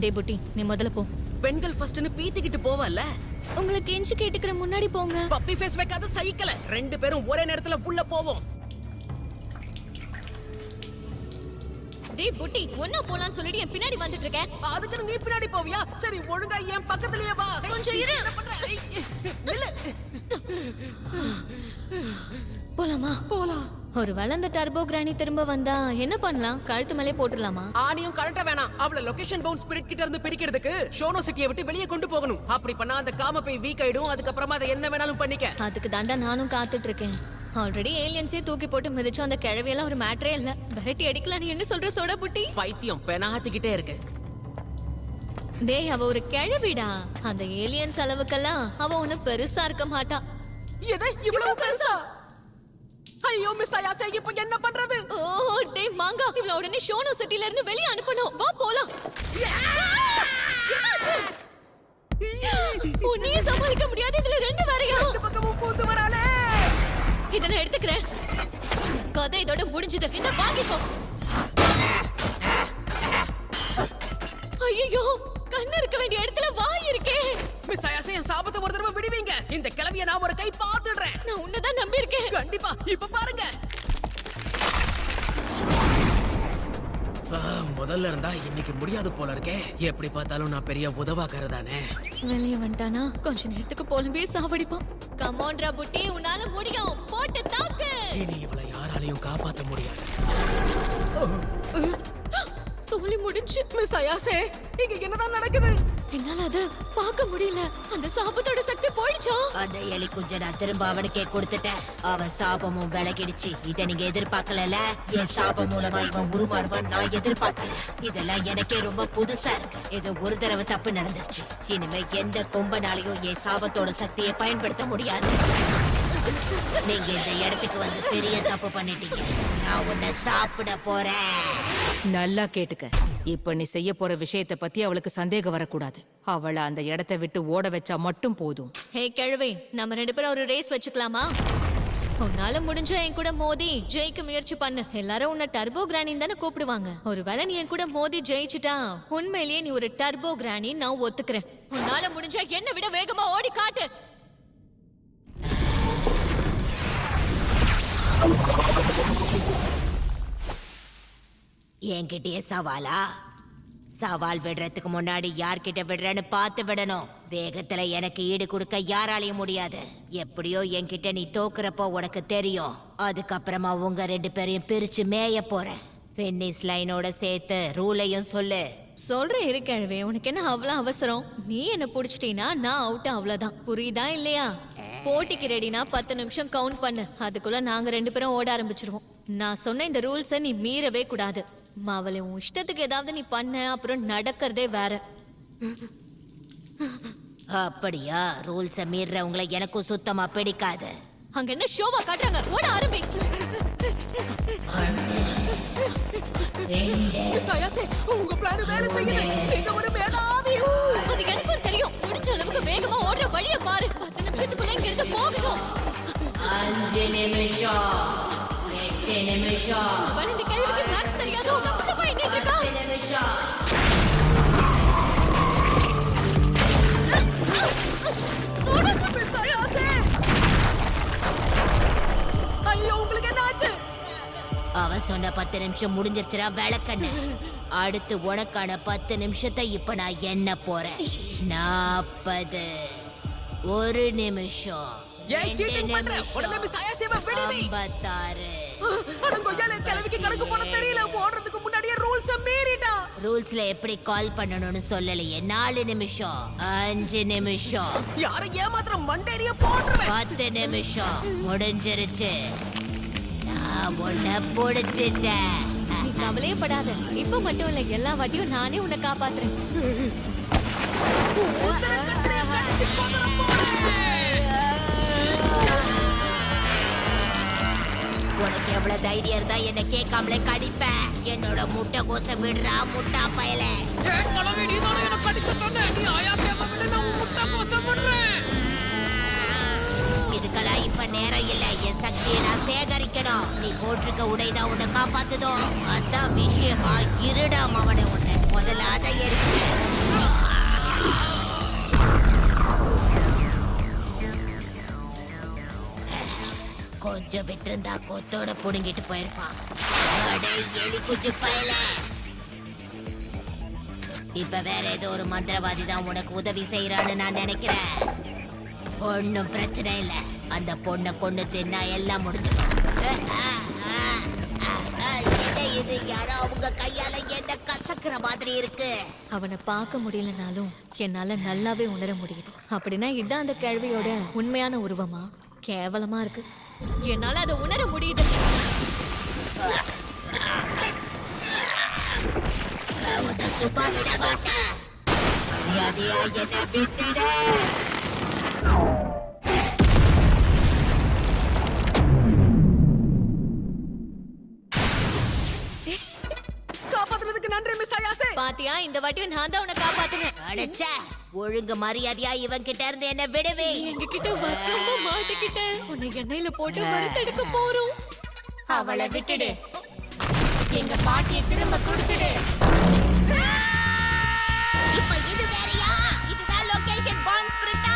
டே புட்டி, நீ முதல்ல போ. பெண்கள் ஃபர்ஸ்ட்னு பீத்திக்கிட்டு போவல்ல. உங்களுக்கு கெஞ்சி கேட்டுக்கிற முன்னாடி போங்க. பப்பி ஃபேஸ் வைக்காத சைக்கிள ரெண்டு பேரும் ஒரே நேரத்துல உள்ள போவோம். டே புட்டி, ஒண்ணா போலாம்னு சொல்லிட்டு என் பின்னாடி வந்துட்டு இருக்க. அதுக்கு நீ பின்னாடி போவியா? சரி ஒழுங்கா என் பக்கத்துலயே வா. கொஞ்சம் இரு. போலாமா? போலாம். ஒருவேளை அந்த டர்போ கிராணி திரும்ப வந்தா என்ன பண்ணலாம்? கழுத்து மேலே போட்டுடலாமா? ஆனியும் கழட்ட வேணாம். அவள லொகேஷன் பவுண்ட் ஸ்பிரிட் கிட்ட இருந்து பிரிக்கிறதுக்கு ஷோனோ சிட்டியை விட்டு வெளியே கொண்டு போகணும். அப்படி பண்ணா அந்த காம போய் வீக் ஆயிடும். அதுக்கப்புறமா அதை என்ன வேணாலும் பண்ணிக்க. அதுக்கு தாண்டா நானும் காத்துட்டு இருக்கேன். ஆல்ரெடி ஏலியன்ஸே தூக்கி போட்டு மிதிச்சோம். அந்த கிழவியெல்லாம் ஒரு மேட்டரே இல்ல. வெரைட்டி அடிக்கலாம். நீ என்ன சொல்ற சோடா புட்டி? பைத்தியம் பெனாத்திக்கிட்டே இருக்கு. டேய், அவ ஒரு கிழவிடா. அந்த ஏலியன்ஸ் அளவுக்கெல்லாம் அவ ஒண்ணு பெருசா இருக்க மாட்டா. எதை இவ்வளவு பெருசா? ஐயோ மிஸ் ஆயாசே, இப்போ என்ன பண்றது? ஓ டேய் மாங்கா, இவள உடனே ஷோனோ சிட்டில இருந்து வெளிய அனுப்பணும். வா போலாம். என்னாச்சு? உன்னையே சமாளிக்க முடியாது. இதுல ரெண்டு வேறையா? ரெண்டு பக்கமும் பூந்து வராளே. இத நான் எடுத்துக்கிறேன். கதை இதோட முடிஞ்சது. இந்த வாங்கிக்கோ. ஐயோ, கண்ணு இருக்க வேண்டிய இடத்துல வாய் இருக்கே. மிஸ் ஆயாசே, என் சாபத்தை ஒரு தடவை விடுவீங்க? இந்த கிளவிய நான் ஒரு கை பார்த்துடுறேன். நான் உன்னதான் நம்பி இருக்கேன். கண்டிப்பா. இப்ப பாருங்க. முதல்ல இருந்தா இன்னைக்கு முடியாது போல இருக்கே. எப்படி பார்த்தாலும் நான் பெரிய உதவாக்கறதானே. வெளிய வந்துட்டானா கொஞ்ச நேரத்துக்கு போலவே சாவடிப்பான். கமான்டா புட்டி, உன்னால முடியும். போட்டு தாக்கு. இனி இவளை யாராலையும் காப்பாத்த முடியாது. சொல்லி முடிஞ்சு. மிஸ் ஆயாசே, இங்க என்னதான் நடக்குது? என்னால அத பார்க்க முடியல. அந்த சாபத்தோட சக்தி போயிடுச்சா? அந்த எலி குஞ்ச நான் திரும்ப அவனுக்கே கொடுத்துட்டேன். அவன் சாபமும் விலகிடுச்சு. இத நீங்க எதிர்பார்க்கல. என் சாபம் மூலமா இவன் உருவாடுவான் நான் எதிர்பார்க்கல. இதெல்லாம் எனக்கே ரொம்ப புதுசா இருக்கு. ஏதோ ஒரு தடவை தப்பு நடந்துருச்சு. இனிமே எந்த கொம்பனாலையும் என் சாபத்தோட சக்தியை பயன்படுத்த முடியாது. நீங்க இந்த இடத்துக்கு வந்து பெரிய தப்பு பண்ணிட்டீங்க. நான் உன்னை சாப்பிட போறேன். நல்லா கேட்டுக்க. இப்ப நீ செய்ய போற விஷயத்த பத்தி அவளுக்கு சந்தேகம் வரக்கூடாது. அவளை அந்த இடத்தை விட்டு ஓட வச்சா மட்டும் போதும். ஹே கிழவே, நம்ம ரெண்டு பேரும் ஒரு ரேஸ் வச்சுக்கலாமா? உன்னால முடிஞ்ச என் கூட மோதி ஜெயிக்க முயற்சி பண்ணு. எல்லாரும் உன்னை டர்போ கிராணின்னு தானே கூப்பிடுவாங்க. ஒருவேளை நீ என் கூட மோதி ஜெயிச்சுட்டா உண்மையிலேயே நீ ஒரு டர்போ கிராணி நான் ஒத்துக்கிறேன். உன்னால முடிஞ்சா என்ன விட வேகமா ஓடி காட்டு. என்கிட்டயே சவாலா? சவால் விடுறதுக்கு முன்னாடி யார்கிட்ட விடுறேன்னு பார்த்து விடணும். வேகத்துல எனக்கு ஈடு கொடுக்க யாராலையும் முடியாது. எப்படியோ என்கிட்ட நீ தோக்குறப்போ உனக்கு தெரியும். அதுக்கப்புறமா உங்க ரெண்டு பேரையும் பிரிச்சு மேய போறேன். பின்னிஸ் லைனோட சேர்த்து ரூலையும் சொல்லு. சொல்றேன் இரு கிழவே, உனக்கு என்ன அவ்வளவு அவசரம்? நீ என்ன புடிச்சிட்டீனா நான் அவுட், அவ்வளவுதான். புரியுதா இல்லையா? போட்டிக்கு ரெடினா 10 நிமிஷம் கவுண்ட் பண்ணு. அதுக்குள்ள நாங்க ரெண்டு பேரும் ஓட ஆரம்பிச்சிருவோம். நான் சொன்ன இந்த ரூல்ஸை நீ மீறவே கூடாது. மாவளே, உன் இஷ்டத்துக்கு ஏதாவது நீ பண்ண, அப்புறம் நடக்கிறதே வேற. அப்படியா? ரூல்ஸை மீறவங்களை எனக்கும் சுத்தமா பிடிக்காது. அங்க என்ன ஷோவா காட்டுறாங்க? ஓட ஆரம்பி. மிஸ் ஆயாசே, உங்க பிளான் வேலை செய்யுது. நீங்க ஒரு மேதாவி. அது எனக்கும் தெரியும். முடிஞ்ச அளவுக்கு வேகமா ஓடுற வழியை பாரு. 10 நிமிஷத்துக்குள்ள இங்க இருந்து போகணும். 5 நிமிஷம், 8 நிமிஷம், வளைந்த கேள்விக்கு மேக்ஸ் தெரியாதோ? தப்பு தப்பா எண்ணிட்டு இருக்கா? 10 நிமிஷம். மிஸ் ஆயாசே, ஐயோ உங்களுக்கு என்ன ஆச்சு? அவ சொன்ன 10 நிமிஷம் முடிஞ்சிருச்சுடா விளக்கண்ணு. அடுத்து உனக்கான 10 நிமிஷத்தை இப்ப நான் எண்ண போறேன். 40, 1 நிமிஷம், ஏய் சீட்டிங் பண்ற? உடனே மிஸ் ஆயாசேவை விடுவி. 56. அடங்கொய்யால கிளவிக்கு கணக்கு போட தெரியல. ஓடுறதுக்கு முன்னாடியே ரூல்ஸ மீறிட்டா. ரூல்ஸ்ல எப்படி கால் பண்ணணும்னு சொல்லலையே. 4 நிமிஷம், 5 நிமிஷம், யாரை ஏமாத்திர மண்டேரிய போடுறேன். 10 நிமிஷம் முடிஞ்சிருச்சு. நான் உன்னை புடிச்சிட்டேன். நீ கவலையே படாத. இப்ப மட்டும் இல்ல, எல்லா வாட்டியும் நானே உன்னை காப்பாத்துறேன். உனக்கு எவ்வளவு தைரியம் இருந்தா என்ன கேட்காமலே கடிப்ப? என்னோட முட்டை கோச விடுறா முட்டா பயல. இதுக்கெல்லாம் இப்ப நேரம் இல்ல. என் சக்தியை நான் சேகரிக்கணும். நீ போட்டிருக்க உடைதான் உன்னை காப்பாத்துதோ. அதான் விஷயமா. இருடாம அவனை உன்னை முதல்ல அதை எடுக்க. கொஞ்சம் விட்டிருந்தா கொத்தோட புடுங்கிட்டு போயிருப்பான். அடே எலி குச்சி பயல. இப்ப வேற ஏதோ ஒரு மந்திரவாதி தான் உனக்கு உதவி செய்யறான்னு நான் நினைக்கிறேன். ஒன்னும் பிரச்சனை இல்ல, அந்த பொண்ணை கொண்டு தின்னா எல்லாம் முடிஞ்சிடும். இது யாரோ அவங்க கையால என்ன கசக்குற மாதிரி இருக்கு. அவனை பார்க்க முடியலனாலும் என்னால நல்லாவே உணர முடியுது. அப்படின்னா இதான் அந்த கேள்வியோட உண்மையான உருவமா? கேவலமா இருக்கு. என்னால அதை உணர முடியுது. சும்மா விட மாட்டேன். மரியாதையா என்னை விட்டுடு. காப்பாத்துறதுக்கு நன்றி மிஸ் அயாசே. பாத்தியா, இந்த வாட்டியும் நான் தான் உன்னை காப்பாத்துனேன். அடச்சே, ஒழுங்கு மரியாதையா இவன் கிட்ட இருந்து என்ன விடுவே. எங்ககிட்ட வசமா மாட்டிக்கிட்ட. உன்னை எண்ணெயில போட்டு வறுத்தெடுக்க போறோம். அவளை விட்டுடு. எங்க பாட்டியை திரும்ப கொடுத்துடு. இப்ப இது வேறயா? இதுதான் லொகேஷன் பாண்ட் ஸ்பிரிட்டா?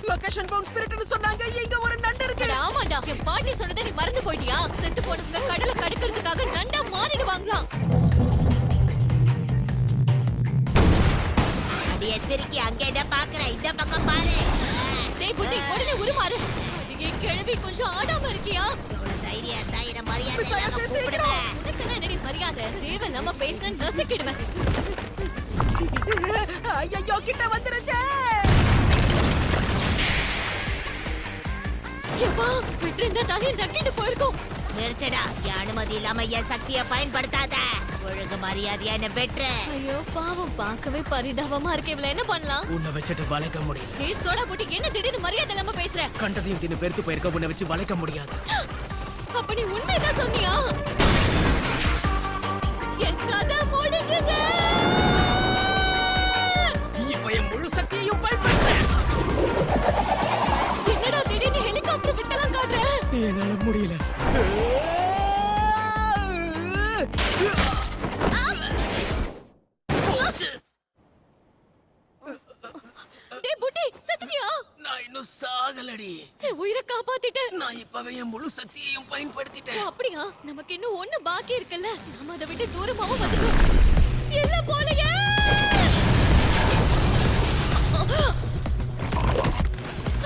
லொகேஷன் பவுண்ட் ஸ்பிரிட்னு சொன்னாங்க. இங்க ஒரு நண்டு இருக்கு. ஆமாடா, என் பாட்டி சொன்னதை நீ மறந்து போயிட்டியா? செத்து போனவங்க கடலை கடக்கிறதுக்காக நண்டா மாறிடுவாங்களாம். அடியே சிரிக்கி, அங்க என்ன பாக்குற? இந்த பக்கம் பாரு. டேய் புட்டி, உடனே உருமாறு. அடியே கிழவி, கொஞ்சம் ஆடாம இருக்கியா? எவ்வளவு தைரியம் இருந்தா என்ன மரியாதை மிஸ் இல்லாம அயாசே, கூப்பிடுவேன். உனக்கெல்லாம் என்னடி மரியாதை? தேவையில்லாம பேசினா நசுக்கிடுவேன். ஐயோ, கிட்ட வந்துருச்சே. எப்பா, விட்டிருந்தா தலையை நக்கிட்டு போயிருக்கோம். நிறுத்தடா, என் அனுமதி இல்லாம என் சக்தியை பயன்படுத்தாத. ஒழுங்கு மரியாதையா என்ன வெற்று. ஐயோ பாவம், பார்க்கவே பரிதாபமா இருக்கு. இவள என்ன பண்ணலாம்? உன்னை வச்சுட்டு வளைக்க முடியல. ஏய் சோடா புட்டி, என்ன திடீர்னு மரியாதை இல்லாம பேசுற? கண்டதையும் தின்னு பெருத்து போயிருக்க. உன்னை வச்சு வளைக்க முடியாது. அப்ப நீ உண்மைதான் சொன்னியா? என் கதை முடிஞ்சது. இப்ப என் முழு சக்தியையும் பயன்படுத்துறேன். என்னடா திடீர்னு ஹெலிகாப்டர் வித்தலாம் காட்டுற? என்னால முடியல. டேய் புட்டி, செத்துட்டியா? நான் இன்னும் சாகலடி. என் உயிரை காப்பாத்திட்ட. நான் இப்பவே என் முழு சக்தியையும் பயன்படுத்திட்டேன். அப்படியா? நமக்கு இன்னும் ஒண்ணு பாக்கி இருக்குல்ல. நாம அதை விட்டு தூரமாவும் வந்துட்டோம். எல்லாம் போலையே.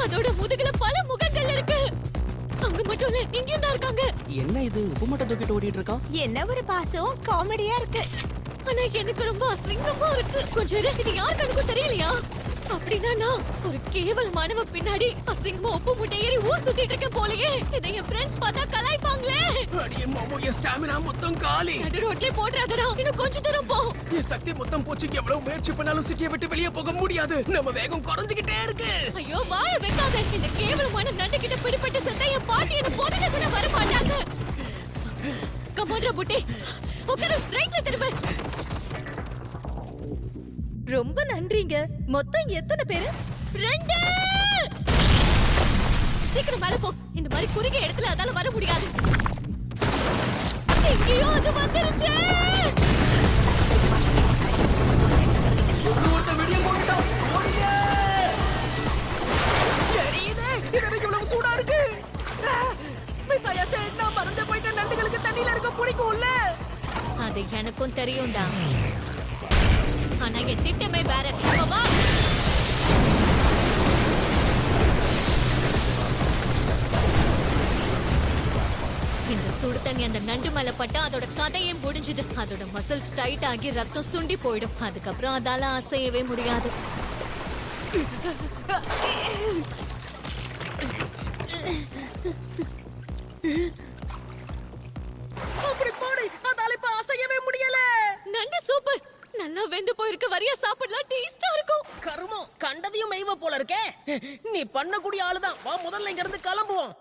அதோட முதுகுல பல முகங்கள் இருக்கு. அங்க மட்டும் இல்ல, இங்கேயும் தான் இருக்காங்க. என்ன இது, உப்பு மட்டும் தூக்கிட்டு ஓடிட்டு இருக்கான்? என்ன ஒரு பாசம், காமெடியா இருக்கு. ஆனா எனக்கு ரொம்ப அசிங்கமா இருக்கு. கொஞ்சம் இரு, இது யார் கணக்கும் தெரியலையா? அப்படின்னா நான் ஒரு கேவலமானவ பின்னாடி அசிங்கமா உப்பு மூட்டை ஏறி ஊர் சுத்திட்டு இருக்கேன் போலயே. இதை என் ஃப்ரெண்ட்ஸ் பார்த்தா கலாய்ப்பாங்களே. அடியே மாமோ, என் ஸ்டாமினா மொத்தம் காலி. நடு ரோட்லயே போடுறாதடா, இன்னும் கொஞ்ச தூரம் போ. என் சக்தி மொத்தம் போச்சு. எவ்வளவு முயற்சி பண்ணாலும் சிட்டியை விட்டு வெளியே போக முடியாது. நம்ம வேகம் குறைஞ்சுக்கிட்டே இருக்கு. ஐயோ வாய வைக்காத. இந்த கேவலமான நண்டு கிட்ட பிடிபட்டு செத்த என் பாட்டி என்ன போதுக கூட வர மாட்டாங்க. கமாண்டா புட்டி, உட்காரு, ரைட்ல திரும்ப. ரொம்ப நன்றிங்க. மொத்தம் எத்தனை பேரு? 2. சீக்கிரம் மேல போ. இந்த மாதிரி குறுகிய இடத்துல அதால வர முடியாது. எங்கேயோ அது வந்துருச்சு. ஒருத்தன் வெளியே போயிட்டான். ஓடுங்க. எரியுது. இது எனக்கு இவ்வளவு சூடா இருக்கு. மிஸ் அயாசே, நான் மறந்து போயிட்ட. நண்டுகளுக்கு தண்ணியில இருக்க பிடிக்கும்ல. அது எனக்கும் தெரியும்டா. ஆனா என் திட்டமே வேற. இப்ப வா. இந்த சுடு தண்ணி அந்த நண்டு மேல பட்டா அதோட கதையே முடிஞ்சுது. அதோட மசில்ஸ் டைட் ஆகி ரத்தம் சுண்டி போயிடும். அதுக்கப்புறம் அதால அசையவே முடியாது. அப்படி போடு. அதால இப்ப அசையவே முடியல. நண்டு சூப்பு நல்லா வெந்து போயிருக்கு. வரியா சாப்பிடலாம், டேஸ்டா இருக்கும். கருமம், கண்டதையும் மெய்வ போல இருக்கே. நீ பண்ணக்கூடிய ஆளுதான். வா, முதல்ல இங்க இருந்து கிளம்புவோம்.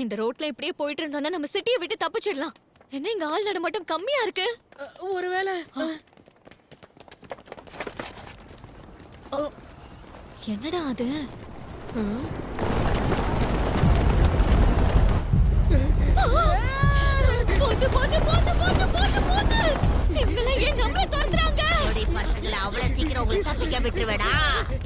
இந்த ரோட்ல இப்படியே போயிட்டு இருந்தோம்னா நம்ம சிட்டியை விட்டு தப்பிச்சிடலாம். என்ன இங்க ஆள் நடமாட்டம் கம்மியா இருக்கு? ஒருவேளை என்னடா அது? போச்சு போச்சு போச்சு போச்சு போச்சு போச்சு இவங்களை ஏன் நம்மள துரத்துறாங்க? அப்படி பசங்களை அவ்வளவு சீக்கிரம் உங்களுக்கு தப்பிக்க விட்டுருவேடா.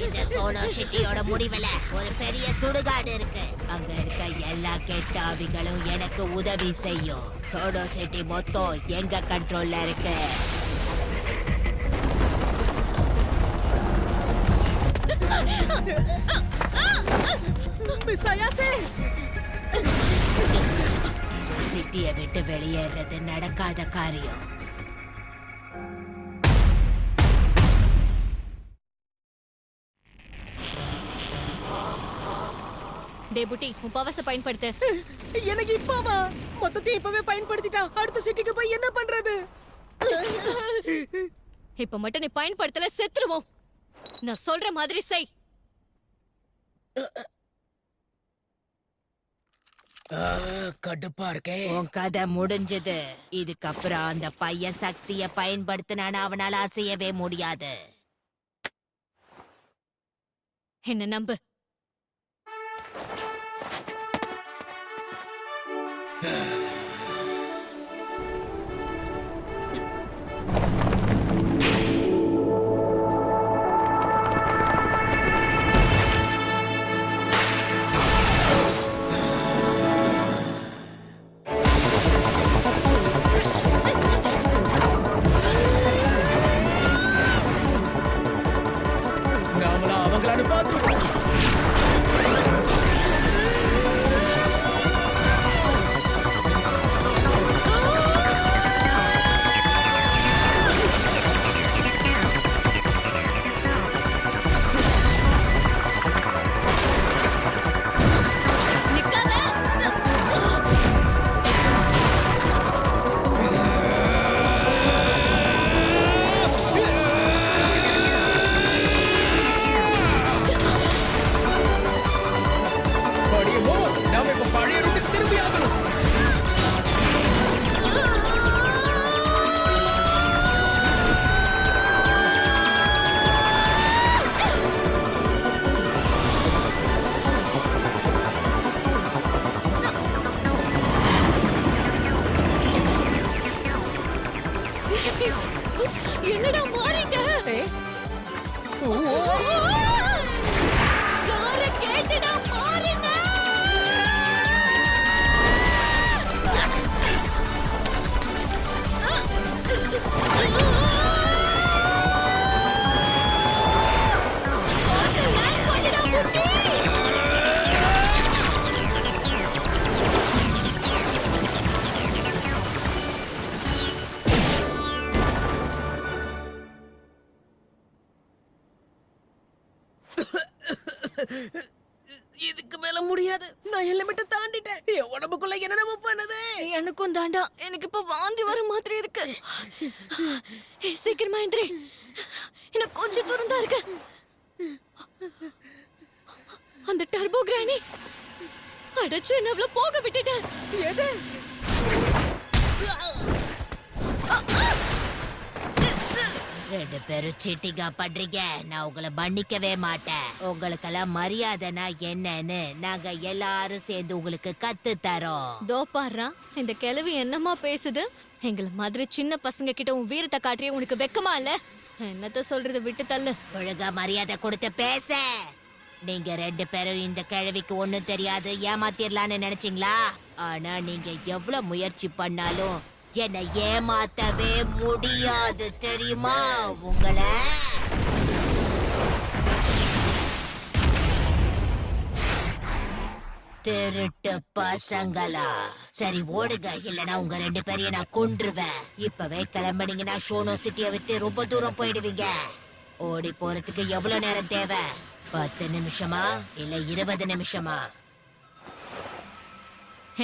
இந்த சோனோ ஷெட்டியோட முடிவுல ஒரு பெரிய சுடுகாடு இருக்கு. அங்க இருக்க எல்லா கெட்ட ஆவிகளும் எனக்கு உதவி செய்யும். சோனோ ஷெட்டி மொத்தம் எங்க கண்ட்ரோல்ல இருக்கு. மிஸ் அயாசே, சிட்டியை விட்டு வெளியேறது நடக்காத காரியம். டேபுட்டி உன் பவர்ஸ பயன்படுத்து. எனக்கு இப்பவா? மொத்தத்தையும் இப்பவே பயன்படுத்திட்டா அடுத்த சிட்டிக்கு போய் என்ன பண்றது? இப்ப மட்டும் நீ பயன்படுத்தல செத்துருவோம். நான் சொல்ற மாதிரி செய். கடுப்பா இருக்கே. உன் கதை முடிஞ்சது. இதுக்கப்புறம் அந்த பையன் சக்தியை பயன்படுத்தினான்னு அவனால அசையவே முடியாது. என்ன நம்பு. நாமளா அவங்களான்னு பாத்துருவோம். நிக்காத. படியுமோ, நாம இப்ப பழைய ரூட்டுக்கு திரும்பி ஆகணும். என்னடா மாறிட்ட? யார கேட்டுடா மாறின? பார்த்து லேண்ட் பண்ணுடா முட்டி. இதுக்கு மேல முடியாது. நான் ஹெல்மெட்டை தாண்டிட்டேன். என் உடம்புக்குள்ள என்ன நம்ம பண்ணுது? எனக்கும் தாண்டா. எனக்கு இப்ப வாந்தி வர மாதிரி இருக்கு. ஏய், சீக்கிரமா எந்திரி. எனக்கு கொஞ்சம் தூரம் தான் இருக்கு. அந்த டர்போ கிரானி அடைச்சு என்ன அவ்வளவு போக விட்டுட்டேன். எது? ரெண்டு பேரும் சீட்டிங்கா பண்றீங்க. நான் உங்களை மன்னிக்கவே மாட்டேன். உங்களுக்கெல்லாம் மரியாதைனா என்னன்னு நாங்க எல்லாரும் சேர்ந்து உங்களுக்கு கத்து தரோம். தோ பாருடா, இந்த கிழவி என்னமா பேசுது. எங்கள மாதிரி சின்ன பசங்க கிட்ட உன் வீரத்தை காட்டியே உனக்கு வெக்கமா இல்ல? என்னத்த சொல்றது, விட்டு தள்ளு. ஒழுங்கா மரியாதை கொடுத்து பேச. நீங்க ரெண்டு பேரும் இந்த கிழவிக்கு ஒண்ணும் தெரியாது ஏமாத்திரலான்னு நினைச்சீங்களா? ஆனா நீங்க எவ்வளவு முயற்சி பண்ணாலும் என்னை ஏமாத்தவே முடியாது தெரியுமா உங்களை? திருட்டு பசங்களா, சரி ஓடுங்க, இல்லனா உங்க ரெண்டு பேரையும் நான் கொன்றுவேன். இப்பவே கிளம்புனீங்கன்னா ஷோனோ சிட்டியை விட்டு ரொம்ப தூரம் போயிடுவீங்க. ஓடி போறதுக்கு எவ்வளவு நேரம் தேவை? 10 நிமிஷமா இல்ல 20 நிமிஷமா?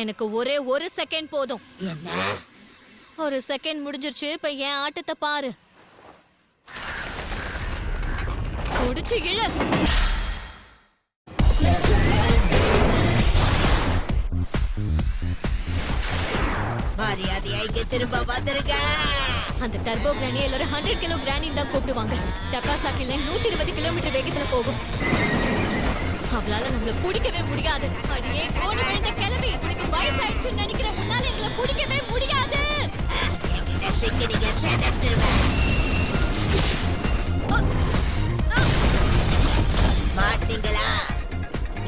எனக்கு ஒரே ஒரு செகண்ட் போதும். என்ன? ஒரு செகண்ட் முடிஞ்சிருச்சு. இப்ப என் ஆட்டத்தை பாரு. குடிச்சு இழ. மரியாதையா இங்க திரும்ப வந்துருங்க. அந்த டர்போ கிரானி எல்லாரும் 100 கிலோ கிரானி தான் கூப்பிடுவாங்க. டக்காசாக்கில 120 கிலோமீட்டர் வேகத்துல போகும். அவளால நம்மள பிடிக்கவே முடியாது. அடியே கோணி விழுந்த கிளவி, உனக்கு வயசாயிடுச்சுன்னு நினைக்கிற உன்னால எங்களை பிடிக்கவே முடியாது. என்கிட்ட சிக்கினீங்க, செதச்சிருவேன். மாட்டீங்களா?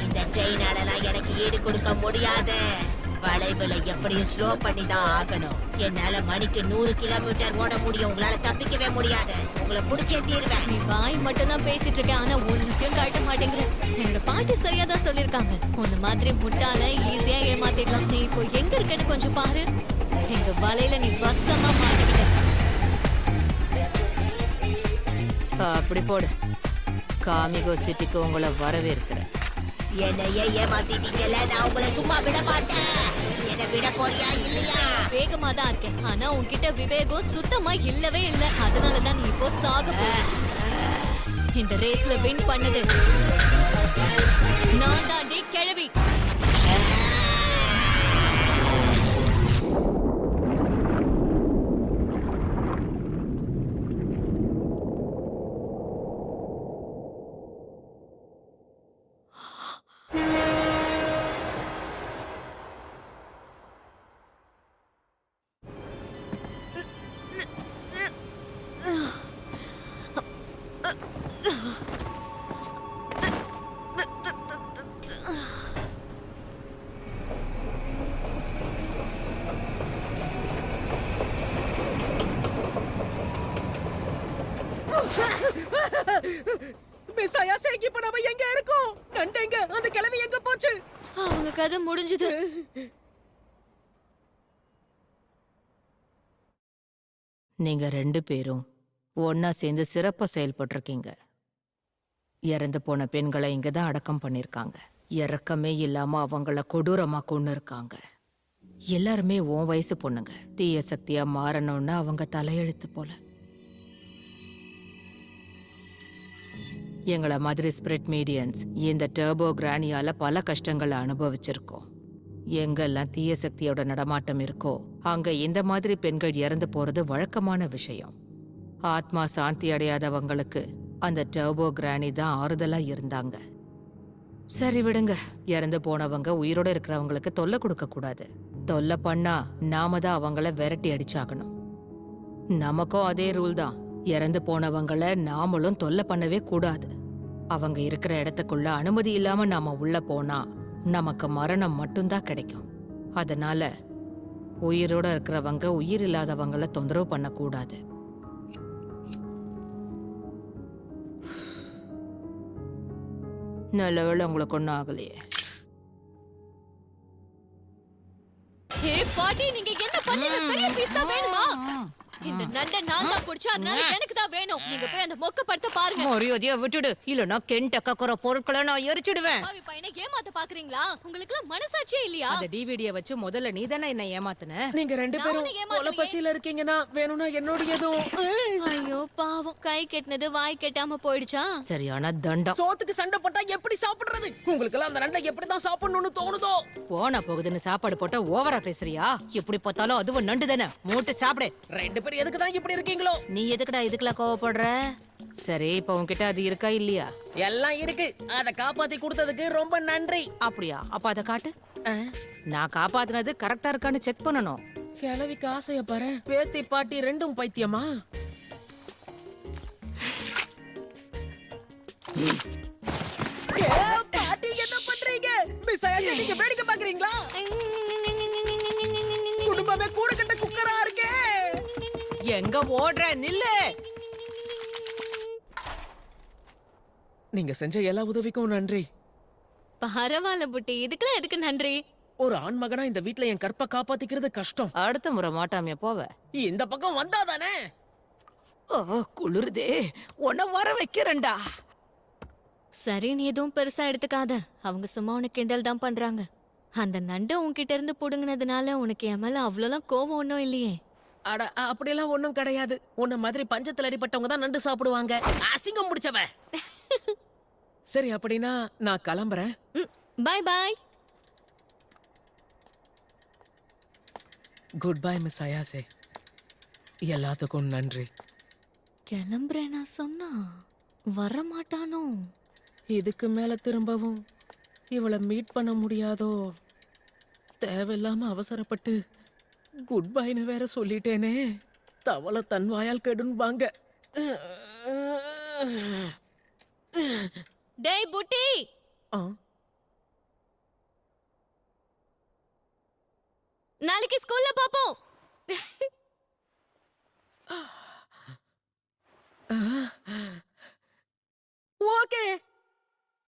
இந்த செயினாலலாம் எனக்கு ஈடு கொடுக்க முடியாது. வளைவுல எப்படியும் ஸ்லோ பண்ணி தான் ஆகணும். என்னால மணிக்கு 100 கிலோமீட்டர் ஓட முடியும். உங்களால தப்பிக்கவே முடியாது. உங்களை பிடிச்சே தீருவேன். நீ வாய் மட்டும் தான் பேசிட்டு இருக்க, ஆனா ஒண்ணுத்தையும் காட்ட மாட்டேங்கிற. என்னோட பாட்டி சரியா தான் சொல்லிருக்காங்க, உன்ன மாதிரி முட்டாள ஈஸியா ஏமாத்திடலாம். நீ இப்போ எங்க இருக்கன்னு கொஞ்சம் பாரு. எங்க வலையில நீ வசமா மாட்டிக்கிட்ட. அப்படி போடு. காமிகோ சிட்டிக்கு உங்களை வரவேற்கிறேன். என்னையே ஏமாத்திட்டீங்கல்ல, நான் உங்களை சும்மா விட மாட்டேன். என்ன விட போறியா இல்லையா? வேகமா தான் இருக்கேன், ஆனா உன்கிட்ட விவேகம் சுத்தமா இல்லவே இல்ல. அதனாலதான் நீ இப்போ சாக போற. இந்த ரேஸ்ல வின் பண்ணது நான் தாண்டி கிழவி. மிஸ் அயாசே, இப்ப நாம எங்க இருக்கோம்? நண்டெங்க? அந்த கிழவி எங்க போச்சு? அவங்க கதை முடிஞ்சது. நீங்க 2 பேரும் ஒன்னா சேர்ந்து சிறப்பா செயல்பட்டிருக்கீங்க. இறந்து போன பெண்களை இங்க தான் அடக்கம் பண்ணிருக்காங்க. இறக்கமே இல்லாம அவங்கள கொடூரமா கொன்னு இருக்காங்க. எல்லாருமே உன் வயசு பொண்ணுங்க. தீய சக்தியா மாறணும்னு அவங்க தலையெழுத்து போல. எங்கள மாதிரி ஸ்பிரிட் மீடியன்ஸ் இந்த டர்போ கிரானியால பல கஷ்டங்களை அனுபவிச்சிருக்கோம். எங்கெல்லாம் தீய சக்தியோட நடமாட்டம் இருக்கோ அங்க இந்த மாதிரி பெண்கள் இறந்து போறது வழக்கமான விஷயம். ஆத்மா சாந்தி அடையாதவங்களுக்கு அந்த டர்போ கிரானி தான் ஆறுதலா இருந்தாங்க. சரி விடுங்க, இறந்து போனவங்க உயிரோட இருக்கிறவங்களுக்கு தொல்லை கொடுக்க கூடாது. தொல்லை பண்ணா நாம தான் அவங்கள விரட்டி அடிச்சாகணும். நமக்கும் அதே ரூல் தான். இறந்து போனவங்கள நாமளும் தொல்லை பண்ணவே கூடாது. அவங்க இருக்கிற இடத்துக்குள்ள அனுமதி இல்லாம நாம உள்ள போனா நமக்கு மரணம் மட்டும்தான் கிடைக்கும். அதனால உயிரோட இருக்கிறவங்க உயிர் இல்லாதவங்கள தொந்தரவு பண்ணக்கூடாது. நல்லவேளை உங்களுக்கு ஒன்றும் ஆகலையே. ஹே பாட்டி, நீங்க என்ன பண்ணீங்க? பெரிய பீஸ் தான் வேணுமா? இந்த நண்டை நான் தான் புடிச்சா, அதனால எனக்கு தான் வேணும். நீங்க போய் அந்த மொக்க படத்தை பாருங்க. மரியாதையா விட்டுடு, இல்லனா கெண்ட கக்குற பொருட்களை நான் எரிச்சிடுவேன். பாவி பையனை ஏமாத்த பாக்குறீங்களா? உங்களுக்கு எல்லாம் மனசாட்சியே இல்லையா? அந்த டிவிடியை வச்சு முதல்ல நீ தானே என்ன ஏமாத்துன. நீங்க 2 பேரும் கொலை பசியில இருக்கீங்கன்னா வேணும்னா என்னோடயதும். ஐயோ பாவம், கை கெட்டினது வாய் கெட்டாம போயிடுச்சா? சரியான தண்டம். சோத்துக்கு சண்டை போட்டா எப்படி சாப்பிடுறது? உங்களுக்கு எல்லாம் அந்த நண்டை எப்படிதான் சாப்பிடணும்னு தோணுதோ? போனா போகுதுன்னு சாப்பாடு போட்டா ஓவரா பேசுறியா? எப்படி பார்த்தாலும் அதுவும் நண்டு தானே. மூட்டு சாப்பிடு. 2 பேரும் எதுக்கு தான் இப்படி இருக்கீங்களோ? நீ எதுக்குடா இதுக்கெல்லாம் கோவப்படுற? சரி, இப்ப உன்கிட்ட அது இருக்கா இல்லையா? எல்லாம் இருக்கு. அத காப்பாத்தி கொடுத்ததுக்கு ரொம்ப நன்றி. அப்படியா? அப்ப அதை காட்டு. நான் காப்பாத்துனது கரெக்டா இருக்கான்னு செக் பண்ணணும். கிழவிக்கு ஆசைய பாரு. பேத்தி பாட்டி 2ம் பைத்தியமா? பாட்டி என்ன பண்றீங்க? மிஸ் அயாசே, நீங்க வேடிக்கை பாக்குறீங்களா? குடும்பமே கூரக்கட்ட குக்கரா இருக்கே. எங்க ஓடுற? நில்லு. நீங்க செஞ்ச எல்லா உதவிக்கும் நன்றி. பரவாயில்ல புட்டி, இதுக்கெல்லாம் எதுக்கு நன்றி? ஒரு ஆண் மகனா இந்த வீட்ல என் கற்பை காப்பாத்திக்கிறது கஷ்டம். அடுத்த முறை மாட்டாமே போவ. இந்த பக்கம் வந்தாதானே. குளிருதே, உன்னை வர வைக்கிறேன்டா. சரி, நீ எதுவும் பெருசா எடுத்துக்காத. அவங்க சும்மா உனக்கு கிண்டல் தான் பண்றாங்க. அந்த நண்டு உன்கிட்ட இருந்து புடுங்கினதுனால உனக்கு என் மேல அவ்வளோலாம் கோவம் ஒன்றும் இல்லையே. அட, அப்படியெல்லாம் ஒண்ணும் கிடையாது. உன்ன மாதிரி பஞ்சத்துல அடிப்பட்டவங்க தான் நண்டு சாப்பிடுவாங்க. அசிங்கம் முடிச்சவ. சரி, அப்படின்னா நான் கிளம்புறேன். Bye bye. Good bye miss Ayase. எல்லாத்துக்கும் நன்றி. கிளம்புறேன் நான் சொன்னா வரமாட்டானோ? இதுக்கு மேல திரும்பவும் இவளை மீட் பண்ண முடியாதோ? தேவையில்லாம அவசரப்பட்டு குட் பைன்னு வேற சொல்லிட்டேனே. தவளை தன் வாயால் கெடுன்பாங்க. டேய் புட்டி, ஆ, நாளைக்கு ஸ்கூல்